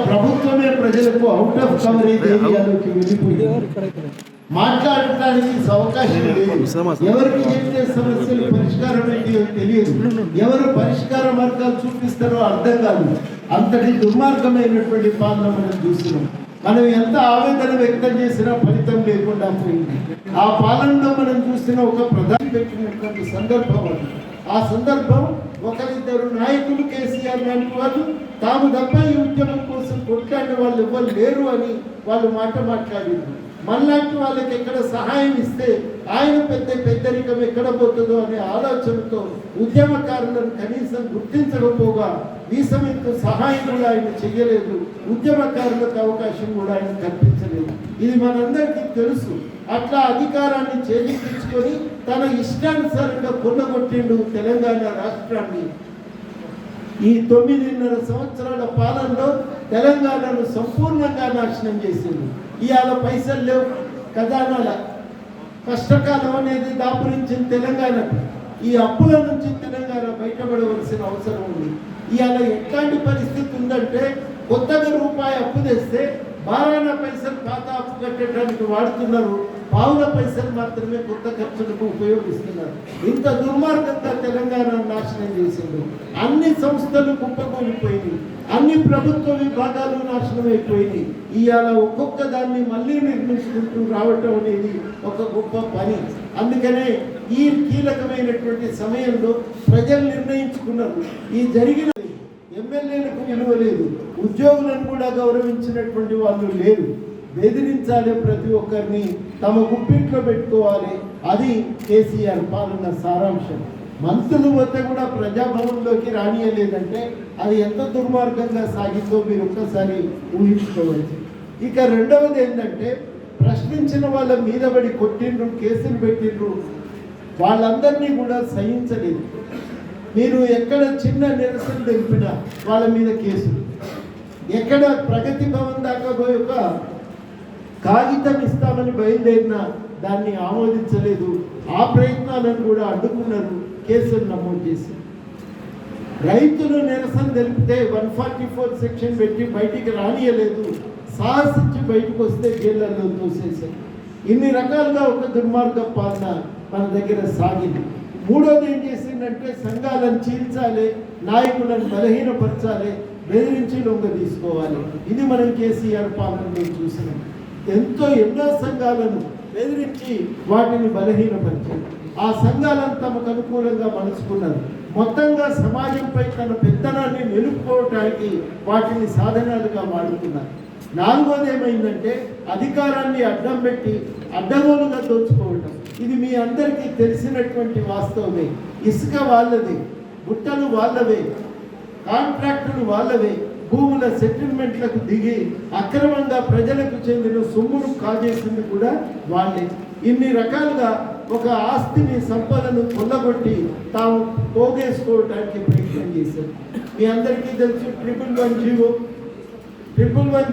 ప్రభుత్వమే ప్రజలకు out of coverage ఏరియాలోకి వెళ్ళిపోయింది. మాట్లాడటానికి అవకాశం లేదు. ఎవరికి చెప్తే సమస్యలు పరిష్కారం ఏంటో తెలియదు. ఎవరు పరిష్కార మార్గాలు చూపిస్తారో అర్థం కాదు. అంతటి దుర్మార్గమైనటువంటి పాలన మనం చూస్తున్నాం. మనం ఎంత ఆవేదన వ్యక్తం చేసినా ఫలితం లేకుండా పోయింది. ఆ పాలనలో మనం చూసిన ఒక ప్రధాని పెట్టినటువంటి సందర్భం అది. ఆ సందర్భం ఒకరిద్దరు నాయకులు కేసీఆర్ లాంటి వాళ్ళు తాము తప్ప ఈ ఉద్యమం కోసం కొట్లాడిన వాళ్ళు ఎవరు లేరు అని వాళ్ళు మాట్లాడారు. మనలాంటి వాళ్ళకి ఎక్కడ సహాయం ఇస్తే ఆయన పెద్దరికం ఎక్కడ పోతుందో అనే ఆలోచనతో ఉద్యమకారులను కనీసం గుర్తించకపోగా వీసమెత్తు సహాయం కూడా ఆయన చెయ్యలేదు. ఉద్యమకారులకు అవకాశం కూడా ఆయన కల్పించలేదు. ఇది మనందరికీ తెలుసు. అట్లా అధికారాన్ని చేజిక్కించుకొని తన ఇష్టానుసారంగా కొల్లగొట్టిండు తెలంగాణ రాష్ట్రాన్ని. ఈ 9.5 సంవత్సరాల పాలనలో తెలంగాణను సంపూర్ణంగా నాశనం చేసింది. ఇవాళ పైసలు లేవు, ఖజానాల కష్టకాలం అనేది దాపురించింది తెలంగాణకు. ఈ అప్పుల నుంచి తెలంగాణ బయటపడవలసిన అవసరం ఉంది. ఇవాళ ఎట్లాంటి పరిస్థితి ఉందంటే కొత్తగా రూపాయి అప్పు తెస్తే 12 పైసలు పాత అప్పు కట్టడానికి వాడుతున్నారు. పావుల పైసలు మాత్రమే కొత్త ఖర్చులకు ఉపయోగిస్తున్నారు. ఇంత దుర్మార్గంగా తెలంగాణ నాశనం చేసింది. అన్ని సంస్థలు కుప్పకూలిపోయినాయి. అన్ని ప్రభుత్వ విభాగాలు నాశనం అయిపోయింది. ఇవాళ ఒక్కొక్క దాన్ని మళ్ళీ నిర్మించుకుంటూ రావటం అనేది ఒక గొప్ప పని. అందుకనే ఈ కీలకమైనటువంటి సమయంలో ప్రజలు నిర్ణయించుకున్నారు. ఈ జరిగిన ఎమ్మెల్యేలకు విలువ లేదు, ఉద్యోగులను కూడా గౌరవించినటువంటి వాళ్ళు లేరు. బెదిరించాలి, ప్రతి ఒక్కరిని తమ గుప్పిట్లో పెట్టుకోవాలి. అది కేసీఆర్ పాలన సారాంశం. మంత్రులు పోతే కూడా ప్రజాభవన్లోకి రానియలేదంటే అది ఎంత దుర్మార్గంగా సాగిందో మీరు ఒక్కసారి ఊహించుకోవచ్చు. ఇక రెండవది ఏంటంటే ప్రశ్నించిన వాళ్ళ మీద పడి కొట్టిండ్రు, కేసులు పెట్టిండ్రు. వాళ్ళందరినీ కూడా సహించలేదు. మీరు ఎక్కడ చిన్న నిరసన తెలిపినా వాళ్ళ మీద కేసులు. ఎక్కడ ప్రగతి భవన్ దాకా పోయి ఒక కాగితం ఇస్తామని బయలుదేరినా దాన్ని ఆమోదించలేదు. ఆ ప్రయత్నాలను కూడా అడ్డుకున్నారు, కేసులు నమోదు చేసి. రైతులు నిరసన తెలిపితే 144 సెక్షన్ పెట్టి బయటికి రానియలేదు. సాహసించి బయటకు వస్తే జైళ్ళల్లో తోసేశారు. ఇన్ని రకాలుగా ఒక దుర్మార్గ పాలన మన దగ్గర సాగింది. మూడోది ఏం చేసిందంటే సంఘాలను చీల్చాలి, నాయకులను బలహీనపరచాలి, బెదిరించి లొంగ తీసుకోవాలి. ఇది మనం కేసీఆర్ పాలనలో చూసినాం. ఎన్నో సంఘాలను బెదిరించి వాటిని బలహీనపరిచారు. ఆ సంఘాలను తమకు అనుకూలంగా మలుచుకున్నారు. మొత్తంగా సమాజంపై తన పెత్తనాన్ని నిలుపుకోవటానికి వాటిని సాధనాలుగా వాడుకున్నారు. నాలుగోది ఏమైందంటే అధికారాన్ని అడ్డం పెట్టి అడ్డగోలుగా దోచుకోవటం. ఇది మీ అందరికీ తెలిసినటువంటి వాస్తవమే. ఇసుక వాళ్ళదే, గుట్టలు వాళ్ళవే, కాంట్రాక్టులు వాళ్ళవే, భూముల సెటిల్మెంట్లకు దిగి అక్రమంగా ప్రజలకు చెందిన సొమ్మును కాజేసింది కూడా వాళ్ళే. ఇన్ని రకాలుగా ఒక ఆస్తిని, సంపదను కొల్లగొట్టి తాము పోగేసుకోవటానికి ప్రయత్నం చేశారు. మీ అందరికీ తెలుసు 111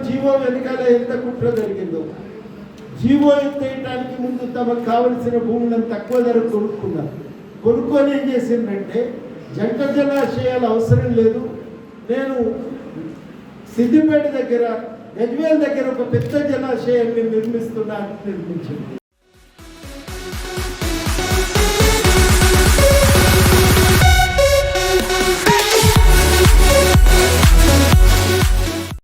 జీవో వెనకాల ఎంత కుట్ర జరిగిందో. జీవో ఎత్తేయటానికి ముందు తమకు కావలసిన భూములను తక్కువ ధర కొనుక్కొని ఏం చేసిందంటే జంట జలాశయాలు అవసరం లేదు, నేను సిద్దిపేట దగ్గర, గజ్వేల్ దగ్గర ఒక పెద్ద జలాశయాన్ని నిర్మించింది.